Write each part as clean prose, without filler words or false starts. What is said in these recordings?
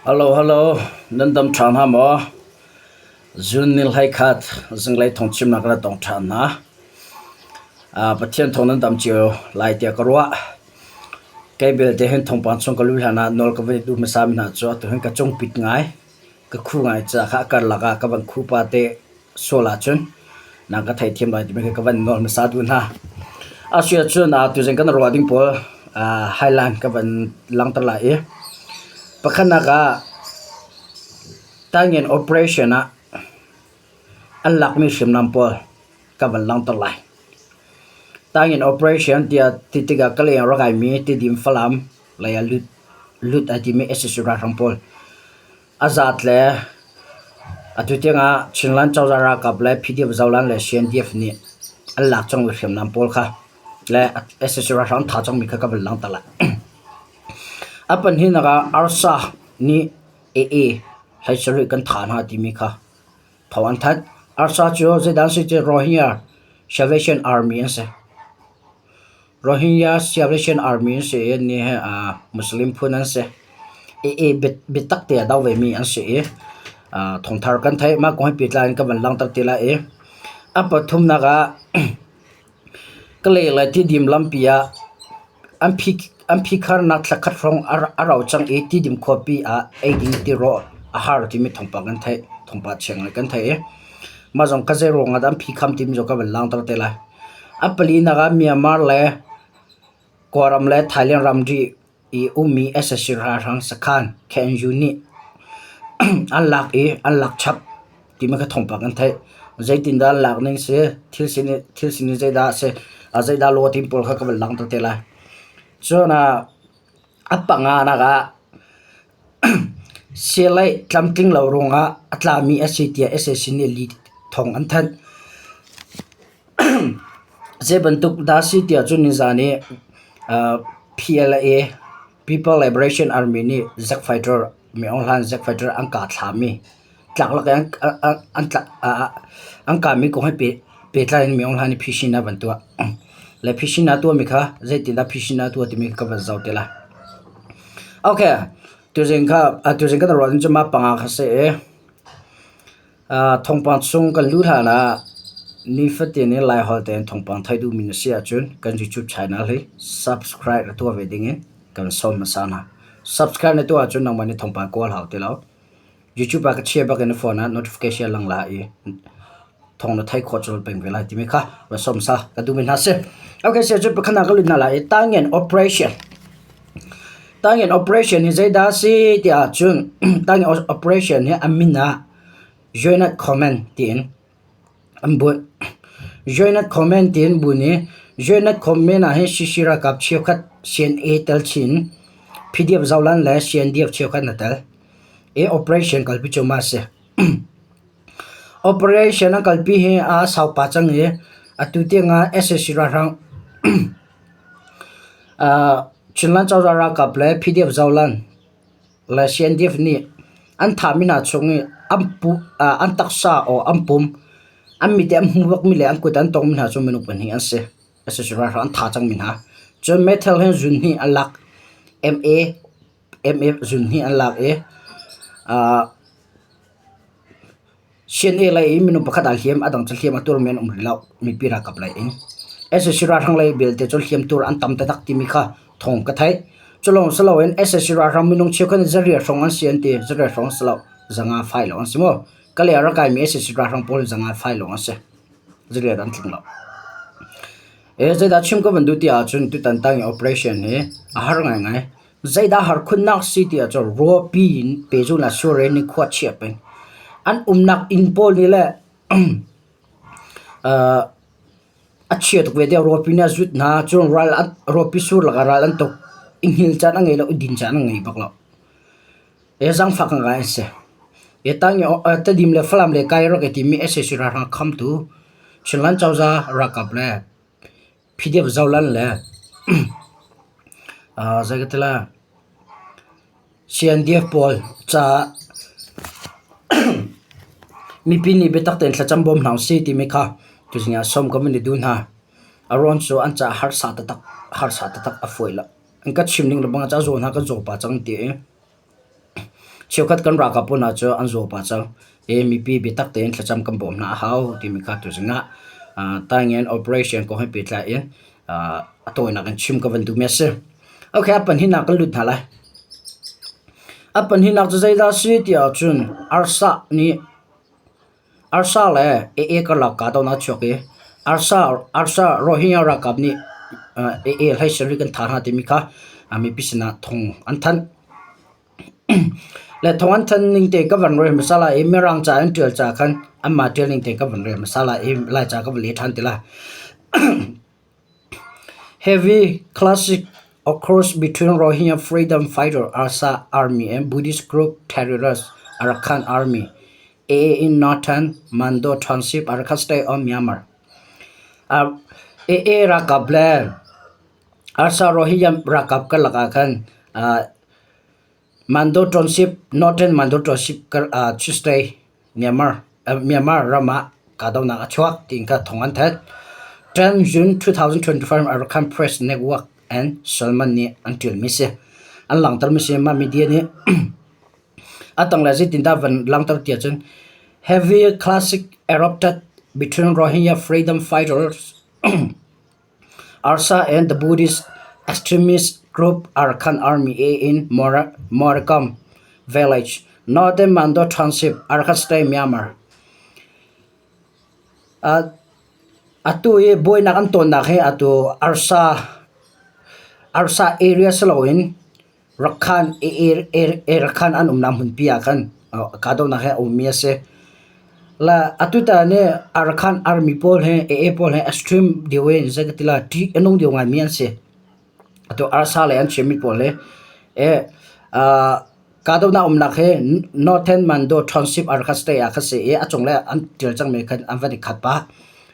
Hello, nan dam than ha mo. Zun nil hai khat zing lai thong chim na kra tong than na. Pathian thong nan dam chiu lai tia karwa. Kai bel te hen thong pan chong kalu hana nol ka ve du ma sam na cho to hen ka chong pit ngai. Ka khu ngai cha kha kar laga ka ban khu pa te sola chun. Na ka thai thiam lai ti me ka ban nol ma sa du na. Asia chun tu jeng kan ro ding pol highland ka ban lang ta lai e. Pakhana ka tangin operation na unlock mi sim nampol kaban lang talai tangin operation dia titiga kale ragai mi tidim falam laya lut adimi esisura rampol azat le atutenga chinlan chawzara kaple pdf zawlan le cndf ni unlock chong sim nampol kha le esisura ram tha chong mi kha kaban lang talai apan hinaga arsa ni aa haisari kan than ha timi kha thawan that arsa chu zedan si rohingya salvation army ase rohingya salvation army se ni muslim phunan se aa bitak te daw ve mi an se thong thar kan thai ma ko pitlan ka ban lang tak tila apathum naga kale la ti dim lampia am phikar na thlakhat rong arau chang ti dim copy aiding ti ro har ti mi thongpa kan thai thongpa cheng kan thai ma jong ka zero ngadam phikham tim jo ka lang tar tela apali naga myanmar le koram le thailand ramji umi ssr rang sakhan khen uni unlock chap ti ma ka thongpa kan thai zaitin da lak ning se thilsini zaida se azaida lo tim pol kha ka lang tar tela chona apanga naga selai tlamtling lo ronga atlami asitia ssn lead thong anthan zebantuk da sitia chuni zani PLA People Liberation Army ni Zack Fighter mi online Zack Fighter angka thlami tlaklak angka mi ko pe tlain mi online phishina bantua le phishina tu mi kha zetinda phishina tu ti mi ka bazautela okay tujengka ron chuma panga khase thongpan chung kan lu thana ni fate ne lai holten thongpan thaidu min sia chun kan YouTube channel hi subscribe to wedding kan som masana subscribe ne to achun nang mani thongpan call hautelo YouTube ba ka share ba kan phone notification lang la thong na thai khotol peng vela ti me kha wa som sa ka du min hase okay se chu pakhana ka lu na la tangen operation ni zaida si tia chun tang operation ni amina joined comment tin ambu joined comment tin buni joined comment a he shishira kap chekhat cn a tel chin pdf zawlan la cndf chekhat natal operation kalpi choma se operation kalpi he a sau pa chang e atutenga ssc rang chinlan chawzara kaple pdf zawlan la cndf ni an thamina chungi ampu an taksa o ampum ammi te amhuwak mi le an kutan tong min ha chu menu pan hi ase asesura an tha chang min ha chu metal hen zun hi alak ma zun hi alak cna lai minu pakhat al hiam adang chal hiam atur men umrilau mi pira kaplai asesura rang lai bel te chol hiam tur an tam ta dak ti mi kha thong ka thai cholong saloen ssr ram minung chekhan zaria rong an siante zaria rong salo zanga file on simo kale ara kai mi ssr rang pol zanga file on se zaria dan thinglo zaida chim ko bandu ti a chun tu tan tang operation he har ngai zaida har khunnak city a cho ro pin peju la sure ni khwat chepen an umnak in pol ni le achiat we de ropina zut na chon ral ropi sur la ral an tok inghil chan angai la udin chan angai baklo jang phak ngai se tang ta dim le flam le kai ro ke ti mi ssc ra kham tu chinlan chawza rakap le pdf zawlan le zagatla cndf pol cha mi pini betak ten thacham bom nau si ti mi kha tuzinya som community dun ha aron so an cha har sa ta tak afoila an ka chimning lo banga cha zo na ka zo pa chang ti chiu khat kan ra ka puna cho an zo pa chaw mi pi bi tak ten thacham kam bom na hau ti mi kha tu zinga tangen operation ko he pi tla in atoi na kan chim ka van du mes okay apan hina kan lut thala apan hina chu zaida si ti a chun arsa le e ka la ka do na choke arsa rohingya ra kap ni lai seri kan thana ti mi kha ami pisina thong an than le thong an than ning te ka van re masala e merang cha an tel cha khan amma tel ning te ka van re masala e lai cha ka le than tila heavy classic occurs between Rohingya freedom fighter ARSA army and Buddhist group terrorist Arakan army in northern Mando township Arakan state of Myanmar rakable ARSA Rohingya rakab ka laka kan Mando township northern Mando township Tuesday Myanmar rama kadona achwak tingka thongan that 10 June 2025 Arakan Press Network and Salman ni until mise an langtar mise ma media ni atang la zit tinda van langtar tia chen heavy classic erupted between Rohingya freedom fighters ARSA and the Buddhist extremist group Arakan army in Morakam village northern Mando township Arakan state Myanmar atu e boy na kan ton na he atu arsa area salawin rakhan rakhan an umnam hun pia kan kado na he umia se la atu ta ne arkhan army pol he pol he extreme diwen zagatila ti enong diwa mian se atu arsa le an chemi pol he kado na umnak he northern Mando township arkhaste akhase achong le an tir chang me khan anvani khatpa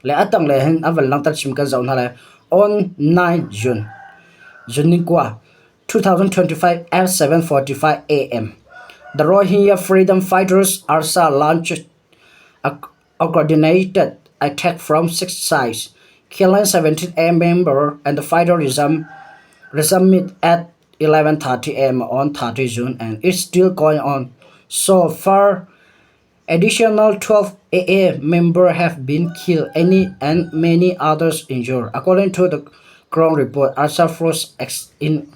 le atang le hen aval lang tar chim kan zaun hala on 9 June Junikwa 2025 at 7:45 a.m. The Rohingya freedom fighters ARSA launched a coordinated attack from 6 sides, killing 17 members, and the fighter resumed at 11:30 a.m. on 30 June, and it's still going on. So far, additional 12 AA members have been killed and many others injured. According to the ground report, ARSA force in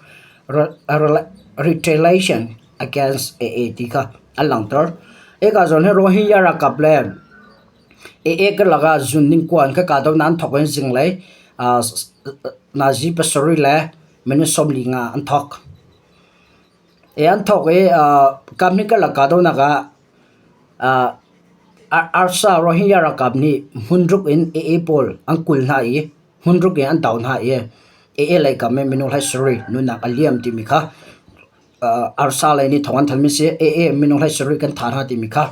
retaliation against AA tika alangtor eka zon he Rohingya ra kaplen ka laga junning kwan ka kadaw nan thokwen jinglai nazi pasori le menu somlinga an thok an thok kamni ka laga do naga ARSA Rohingya ra kapni hundruk in AA pol angkul na hundruk an down ha lai kamme menu lai sori nuna aliam timika ARSA lai ni thongan thalmi se menu lai sori kan thara timika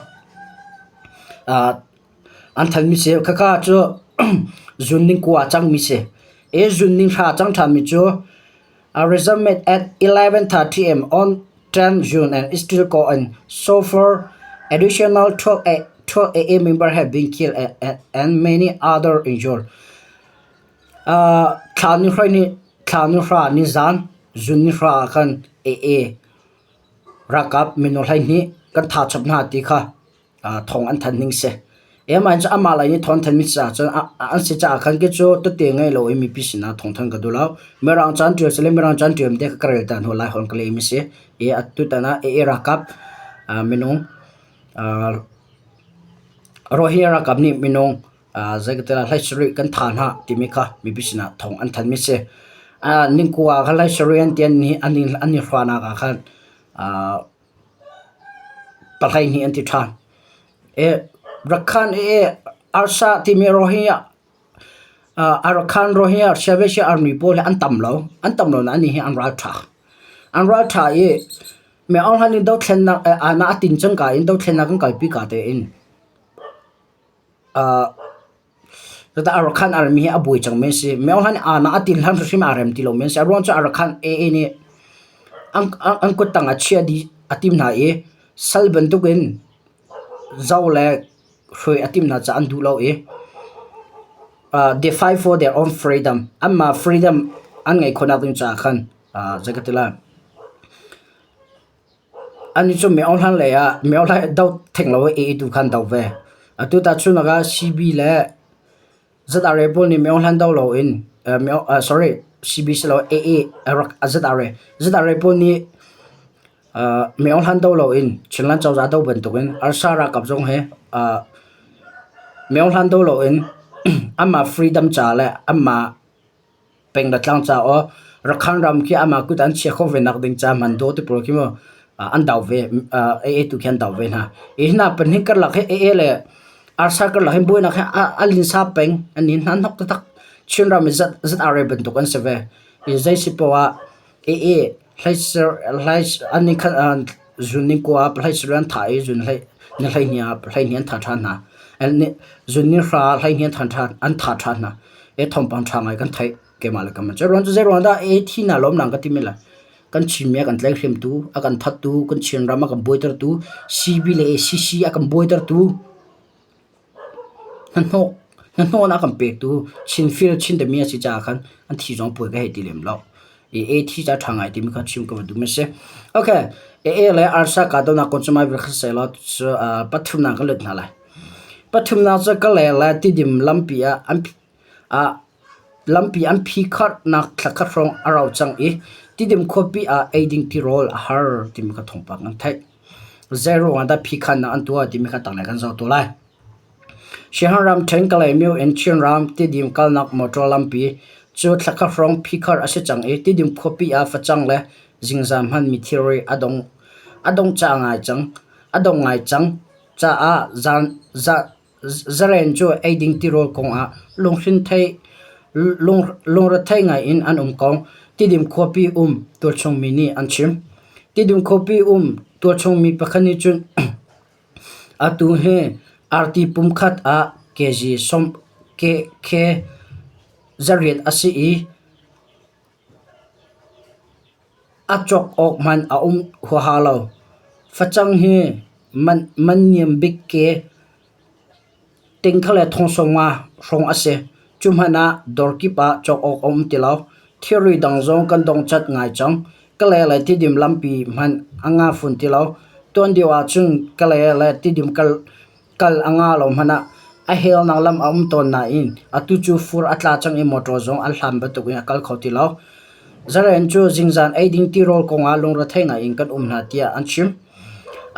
an thalmi se kaka cho junning kwa chang mi se junning tha chang thami cho resumed at 11:30 am on 10 June and still going. So far, additional 12 AA members have been killed and many other injured. Thani fra ni zan junni fra kan rakap minolai ni kan tha chapna ti kha thong an than ning se man cha amala ni thon than mi cha an se cha khan ke cho to te ngai lo mi pisina thong than ka dulaw merang chan tu sele merang chan tu de ka karel tan ho lai hon kle mi se atu tana rakap minong Rohingya rakap ni minong zagatela lai sri kan thana timika mi pisina thong an than mi se ningkuwa khalai sri an tian ni ani hwana ka khan palhai ni anti than rakhan ARSA timi Rohingya Arakan Rohingya Salvation Army pol an tamlo na ni an ratha me on hanin do thlen na ana tin chang ka in do thlen na kan kai pi ka te in ta Arakan army abui chang men si me on han ana atin han rim arem ti lo men sa ron cha Arakan ni an ko tanga chia di atim na sal bantukin zawle khoi atim na cha an du lo they fight for their own freedom amma freedom an ngai khona ding cha khan zagatila อันนี้จะไม่เอาทันเลยไม่เอาทันดาวเทงเราเอดูคันดาวเวตัวตัดชุนก็ CB และZRA พวกนี้ไม่เอาทันดาวเราอินไม่เอา sorry CB เรา AA ZRA พวกนี้ไม่เอาทันดาวเราอินฉันลันเจ้าจะดาวเป็นตัวอินอาสารักกับจงเฮไม่เอาทันดาวเราอินอามา freedom จ่าและอามาเป็นดัชลังจ่าอ๋อรักขันรำขี้อามากุดันเชี่ยเขาเป็นนักดึงจ่ามันโดที่โปรคิมอันดาวเวตุกยันดาวเวนะน่าเป็นหิกระลักให้เลยอาสากระลักให้บุยนักให้อลินซาเป็งอันนี้นั้นนักตักชินรำมิจัดอะไรเป็นตัวกันเสวยใจสิปว่าไลซ์อันนี้ขันจุนนี่กว่าไลซ์เรื่องไทยจุนไลเนี่ยทัดทันนะอันนี้จุนนี่ราไลเนี่ยทัดทันอันทัดทันนะทอมปังทางไงกันไทยเกี่ยมาเลยกันมันจะร้อนได้ที่น่าล้มหนังกันที่ไม่ละกันชิมเมียกันเลี้ยงเข็มตูอากันทัดตูกันชินรามากันบอยตร์ตูCBเลยCCอากันบอยตร์ตูนั่นโน่นักกันเป็ดตูชินฟิลชินเดมียสิจ้ากันอันที่จงป่วยก็ให้ดีเลยมั้งที่จะทางไงที่มีกันชิมกันดูไม่ใช่โอเคเลยอาร์ซ่าการ์ดนักคนจะมาวิเคราะห์เสร็จแล้วปัตตุนักก็เลิกนั่นแหละปัตตุนักจะก็เลยที่ดิมลัมปีลัมปีอันพีคัดนักสักครั้งเราจังที่ดิมคบaiding the role ฮาร์ที่มีกันทงปังกันไทย zero วันได้พีคันอันตัวที่มีกันต่างกันจากตัวไรเชียงรำเทงกลายมิวเอ็นเชียงรำที่ดิมกันนักมอเตอร์ลัมปีจุดสักครั้งพีคัดอาศัยจังที่ดิมคบฟัดจังเลยจิงจามหันมีทีรีอดงจ้าไงจังจ้าจะเรียนจู aiding the role ของลงสินไทยลงรัฐไทยไงอินอันกองที่ดิมคบตัวชงมินีอันชิมที่ดิมคบตัวชงมีปะคันนิจุนตูเฮอาร์ตีปุ่มขัดเคจีสมเคจะเรียนสิจกออกมันหัวหาเราฟัดจังเฮมันเนียมบิกเกติงเขาเลยทงส่งมาส่งสิจุมหน้าดอร์กิปจกออกติลาวที่รีดังจงกันดงจัดง่ายจังก็เลยที่ดิมลำปีมันอ่างฝุ่นติลาวตัวเดียวจุนก็เลยที่ดิมกัลอ่างเรามันเฮลนังลำตัวน่าอินตุจูฟูร์อัตลาจังมอเตอร์จงอัลฮัมบัตุกินกัลเขาติลาวจะเรียนจูจิงจานaiding the role ของลงรัฐไทยง่ายอินกันนาเตียอันชิม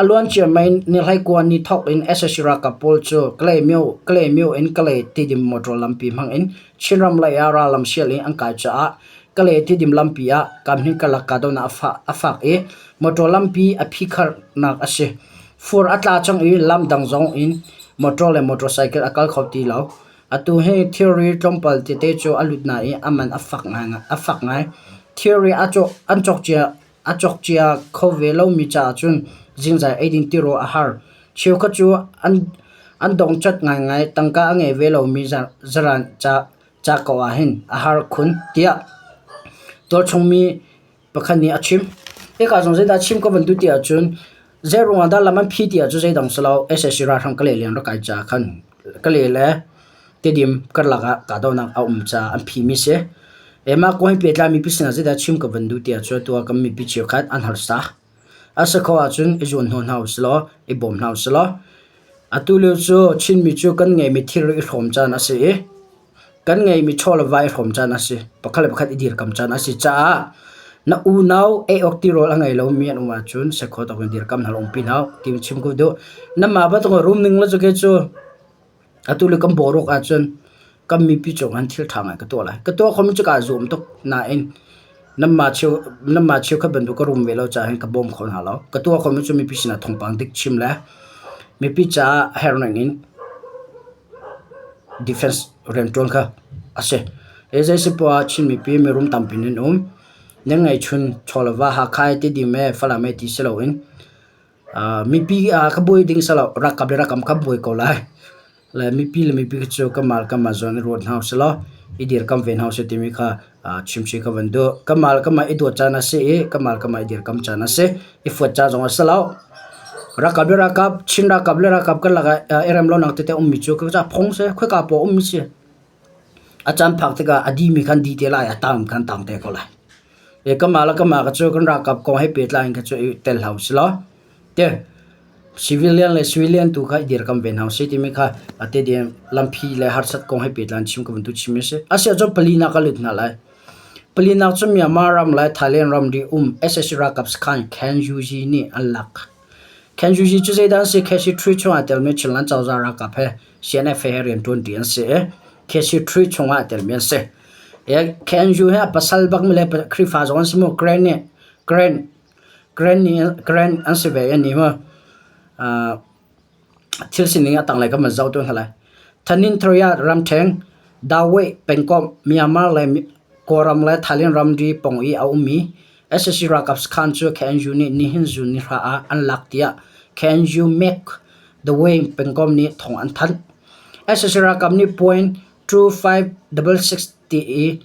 ล้วนเชื่อไม่นี่ให้กวนนี่ทอกอินเอสชิรากับโพลจูเคลมิวอินเคลที่ดิมมอเตอร์ลำปีมังอินชินรำเลยราลำเชียลินอันกายจ้าเคลที่ดิมลำปีกำหินกลักกาโดนอาฟักมอเตอร์ลำปีพิคาร์นักสิฟูร์อัตลาจังลำดังจงอินมอเตอร์ไซค์อัลเขาตีเหลาตัวให้ทีรีตรมปัลติเตจูอลุดนามันอาฟักง่ายทีรีอันจกเจียเขาเวลามีจ่าจุนจิงใจaiding the role ฮาร์เชื่อขจูอันดงจัดง่ายตั้งกะเงยเวลามีจรันจะกว่าหินฮาร์คุณเดียตัวชงมีปะคันนี้ชิมก็จงใจชิมก็เป็นตัวเดียจุนเจรุ่งวันดาลมันพีเดียจุใจดังสลาวชิราทำกะเลยเลี้ยงรักใจจักขันกะเลยเล่ที่ดิมกะลักกะดาวนักเอาจ่าอันพีมิเสมาก็ให้เปิดลามีพิเศษใจชิมก็เป็นตัวเดียจุตัวก็มีพิจิตรขัดอันฮาร์ซ่าอาศัยเขาจุนจวนหนาวสลอบอมหนาวสลอตุเลจูชินมิจูกันไงมีทีรีรวมจานัสกันไงมีชอลไวรวมจานัสปะคัลอิดีร์กัมจานัสจ้าน้าอูนาวออกตีโรลไงเรามีอันว่าจุนสักเขาตะกันดีร์กัมนาลงปีนาวทีมชิมกูดูน้ำมาบัดงรูมหนึ่งแล้วจะเกิดจูตุเลกัมบอรุกจุนกัมมีพิจงหันทิลทางไงก็ตัวเขาไม่จะการซูมตุกน่าเองน้ำมาเชียวขับบันทุกรุมเวลาจะเห็นกับบอมคนหาเราก็ตัวคนมันจะมีพิชนาทงปังดิกชิมแล้วมีพิจาเฮร์นังอินดิเฟนส์เรนตัวค่ะอาเซ่จะสิปว่าชิมมีปีมีรุมตั้มปินินยังไงชุนชอลว่าหาใครที่ดีแม่ฝรั่งไม่ที่เสลาอินมีปีขบวยดิ้งเสลารักกับเรื่องขบวยก็เลยแล้วมีปีก็จะก็มาจวนรถเฮาส์ละอีเดียร์กัมเวนเฮาส์ที่มีค่ะชิมกันวันดูก็มาอีตัวจานัสก็มาอีเดียร์กัมจานัสอีฟัดจาจงสลาวรักกับชินรักกับกันละเอรัมโลนักเตะมิจูก็จะพงเสคุยกับพอมิเสอาจารย์พักที่ก็อดีมีกันดีเทลายตามกันตามเตะก็เลยก็มาก็จะกันรักกับก็ให้เปิดไลน์ก็จะเตลเฮาส์ละ te civilian tu kha dir kam ben house ti me kha ate de lampi le har sat kong hai petlan chim ko tu chim se asia jo palina ka lut na lai palina chum ya maram lai thailand ram di ss rakaps khan can uji ni unlock can uji chu se dan se kashi tree chwa tel me chilan chaw za rakap he cnf herian 20 an se kashi tree chwa tel me se ya can you ha pasal bak me le khri fa zon simo grand an se ve ni ma thil sining atang lai ka ma zau to hala thanin throya ramtheng dawe pengkom myanmar lai koram lai thailand ramdi pongi aumi ssc rakaps khan chu can you ni hin ju ni ra unlock tia can you make the way pengkom ni thong an than ssc rakap ni point 2566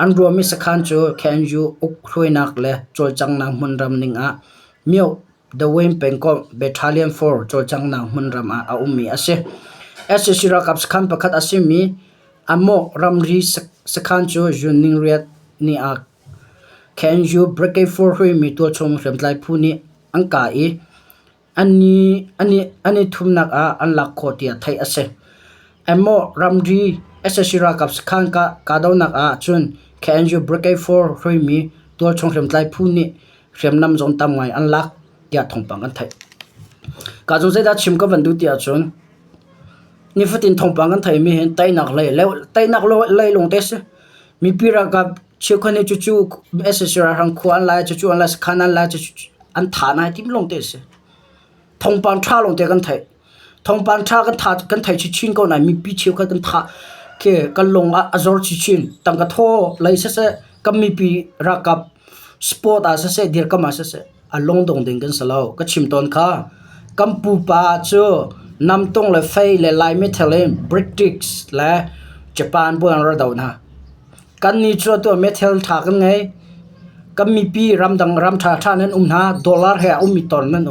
an romi sakhan chu can you ukhoinak le chol changnang munram ninga mio the way pengkom battalion 4 chol changnang munram a ummi ase ssc rakaps khan pakhat asimi amo ramri sakhan chu juning riat ni a can you break for hui mi to chom remtlai phuni angka e ani thumnak a unlock khotia thai ase amo ramri ssc rakaps khan ka daunak a chun can you break for hui mi to chom remtlai phuni remnam zon tamngai unlock ya thongpang an thai ka jong se da chim ka vandu tia chun ni fatin thongpang an thai mi hen tainak lai long te se mi pira ka chikhane chu ssc rang khuan lai chu an la khanan la chu an thana tim long te se thongpang tha long te kan thai thongpang tha kan thai chi chin ko na mi pi chiu ka kan tha ke kan long a azor chi chin tang ka tho lai se kam mi pi rakap sport a se dir kam a se along dong ding kan salo ka chim ton kha kampu pa chu namtong le fei le lai methalem british la japan bo an ra daw na kan ni chu to metal tha kan ngai kam mi pi ram tha nan na dollar he mi ton nan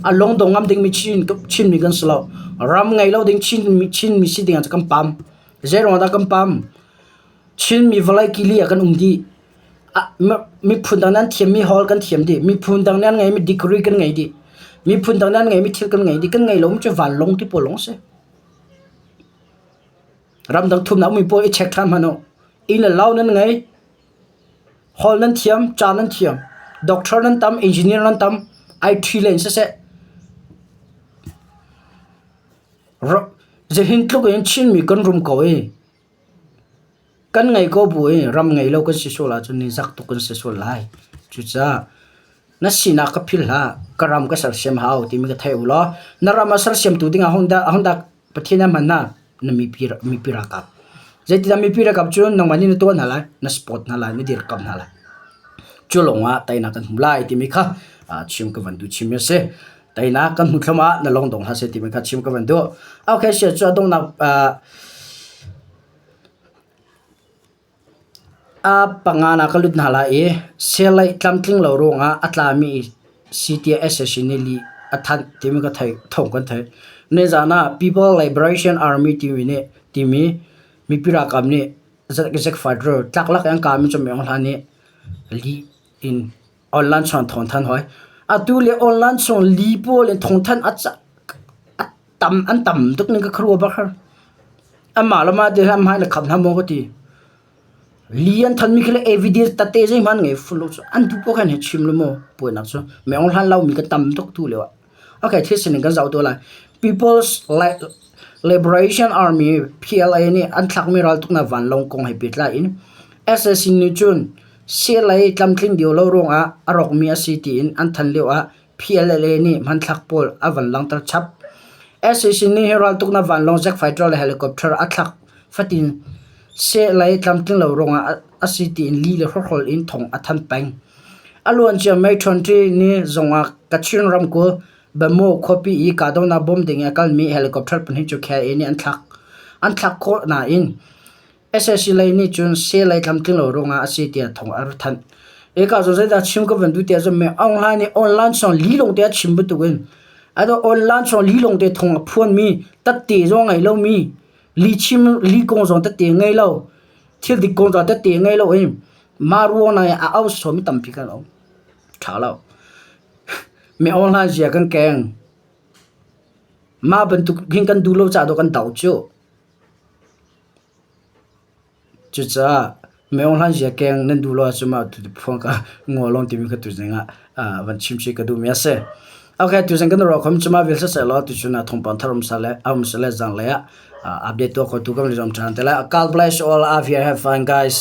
along dong am ding mi chin mi kan salo ram ngai lo ding chin mi si ding an kam pam zero da kam pam chin mi valai kili kan di mi phundang nan thiam mi hol kan thiam di mi phundang nan ngai mi degree kan ngai di mi phundang nan ngai mi thil kan ngai di kan ngai lom chu van long ti polong se ram dang thum na mi po e check tham hano in la law nan ngai hol nan thiam cha nan thiam doctor nan tam engineer nan tam IT len se je hin tluk en chin mi kan rum ko e kan ngai ko bui ram ngai lo kan si sola chu ni zak tu kan se sol lai chu cha na sina ka phil ha karam ka sar sem hau ti mi ka thai ulo na ram sar sem tu dinga honda pathina manna na mi pira ka jeti da mi pira ka chu nang mani to na la na spot na la ni dir kam na la chu longa taina kan humlai ti mi kha chim ka van du chim se taina kan mutlama na long dong ha se ti mi kha chim ka van du okay se chu dong na pangana kalut nala e selai tlamtling lo ronga atlami cts sineli athan timi ka thai thong kan thai ne jana people liberation army timi mi pira kam ni zak fadro taklak ang kam chom yong hlani li in online chon thon than hoi atu le online chon li po le thong than acha tam tuk ni ka khruwa ba khar ama lama de lam hai la kham na mo ko ti lian than mi khale evidence ta te jai man ngai full an tu po kan he chim lo mo po na so me ong han law mi ka tam tok tu lewa okay thisin kan zau to la people's liberation army PLA ni an thak mi ral tuk na van long kong he pit la in assassin ni chun se lai tlamtling dio lo ronga arok mi city in an than lewa PLA ni man thak pol avan lang tar chap assassin ni ral tuk na van long jack fighter helicopter athak fatin se lai tlamtling lo ronga city in li le hol in thong athan pang alon che mai thonti ni zonga kachin ram ko bamo copy I ka dona bom ding akal mi helicopter pani chu kha ni an thak ko na in ssc lai ni chun se lai tlamtling lo ronga city thong ar than e ka zo da chim ko van du te zo me online son li long te chim bu tu gen ado online son li long te thong phon mi tat te zo ngai lo mi li chim li kong zong ta te ngai lo thil dik kong ta te ngai lo em maruo na a au so mi tam pi ka lo tha lo me online zia kan keng ma bentuk hin kan dulo cha do kan tau chu chu cha me online zia keng nen dulo chuma tu phone ka ngolong timi ka tu zenga van chimchi ka du me ase okay tu zeng kan ro khom chuma vil sa lo tu chuna thongpan tharum sale sale jang le update to ko tu kam rom chan tela God bless all of you have fun guys